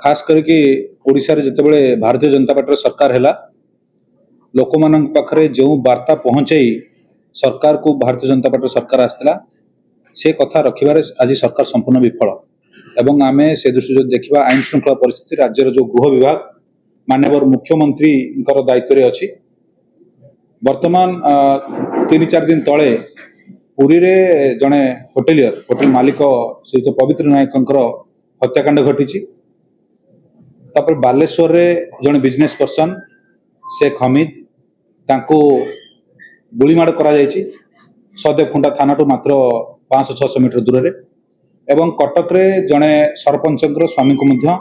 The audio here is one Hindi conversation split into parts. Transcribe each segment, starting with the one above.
खास करके ओडिशा रे जितेबले भारतीय जनता पार्टी सरकार है लोक मान पाखे जो वार्ता पहुंचाई सरकार को भारतीय जनता पार्टी सरकार आसला से कथा रखिबार आज सरकार संपूर्ण विफल एवं आम से दृष्टि जो देखा आईन श्रृंखला परिस्थिति राज्यर जो गृह विभाग माननीय मुख्यमंत्री दायित्व रे अच्छी वर्तमान 3-4 दिन तले पुरी रे जड़े होटेल मालिक सहित पवित्र नायक हत्याकांड घटी तापर बालेश्वर रे जड़े बिजनेस पर्सन शेख हमीद तांको गुलीमाड़ करा जायछि सदेवखुंटा थाना टू मात्र 500-600 मीटर दूर रे एवं कटक रे जड़े सरपंच स्वामी को मध्य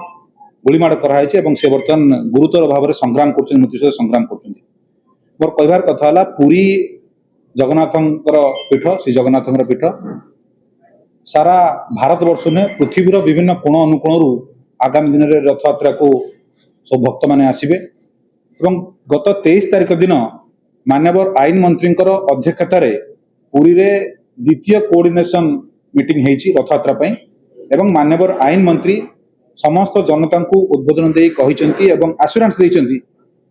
गुलीमाड़ कराई एवं से बर्तमान गुरुतर भाव में संग्राम कर मृत्यु सहित संग्राम कर मोर कहबार कथा है पुरी जगन्नाथ पीठ श्री जगन्नाथ पीठ सारा भारत वर्ष में पृथ्वीर विभिन्न कोण अनुकोण आगामी दिन में रथ यात्रा को सब भक्त मैंने आसबे गत 23 तारिख दिन माननीय आईन मंत्री अध्यक्षता पुरी रे द्वितीय कोऑर्डिनेशन मीटिंग होती रथ यात्रा एवं माननीय आईन मंत्री समस्त जनता को उद्बोधन दे कहते आश्योरेंस देते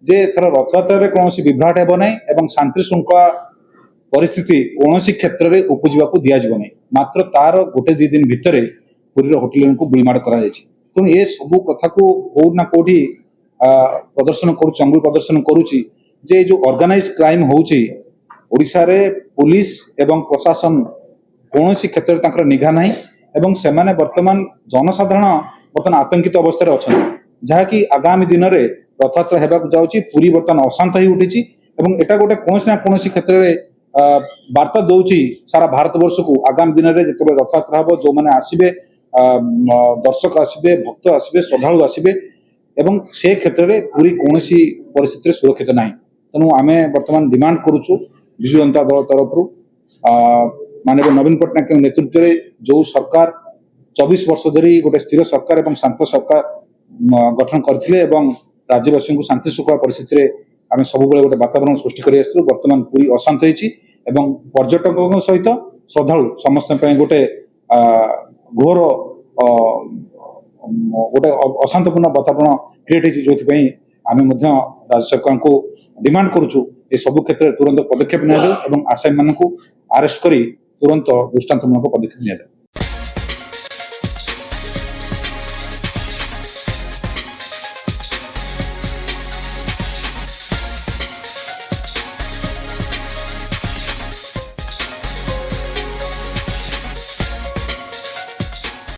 जे एथर रथ यात्रा कौन विभ्राट हेब ना एवं शांति श्रृंखला परिस्थिति कौन क्षेत्र में उपजा दिज्व ना मात्र तार 1-2 दिन भितर पुरी होटेल को गुलीमाड़ करा तेणु ये सब कथा को कौटना कौटी प्रदर्शन अंगुल प्रदर्शन करुच्ची जे जो ऑर्गेनाइज क्राइम होउची ओडिशा रे पुलिस एवं प्रशासन कौन क्षेत्र में निघा ना एवं से माने वर्तमान जनसाधारण बर्तमान आतंकित अवस्था अच्छा जहाँकि आगामी दिन में रथ यात्रा होगा जाऊँगी पुरी बर्तमान अशांत हो उठी एटा गोटे कौन ना कौन क्षेत्र में वार्ता दौची सारा भारत वर्ष को आगामी दिन में जिते रथ यात्रा हम जो मैंने आसबे दर्शक आसबे भक्त आसबे श्रद्धालु आसबे एवं से क्षेत्र में पूरी कौन परिस्थिति सुरक्षित ना तेणु आम बर्तमान डिमांड करुचु विजु जनता दल तरफ माननीय नवीन पट्टनायक नेतृत्व में जो सरकार 24 वर्ष धरी गोटे स्थिर सरकार और शांत सरकार गठन करते राज्यवासी को शांति श्रृंखला परिस्थिति आम सब गोटे वातावरण सृष्टि कर बर्तमान पूरी अशांत होती पर्यटकों सहित श्रद्धालु समस्त गोटे घोर गोटे अशांतपूर्ण वातावरण क्रिएट हो जो आम राज्य सरकार को डिमांड करुचु ये सब क्षेत्र में तुरंत पदक्षेप नि आसामी मान को अरेस्ट कर तुरंत दृष्टांतमूलक पदक्षेप नि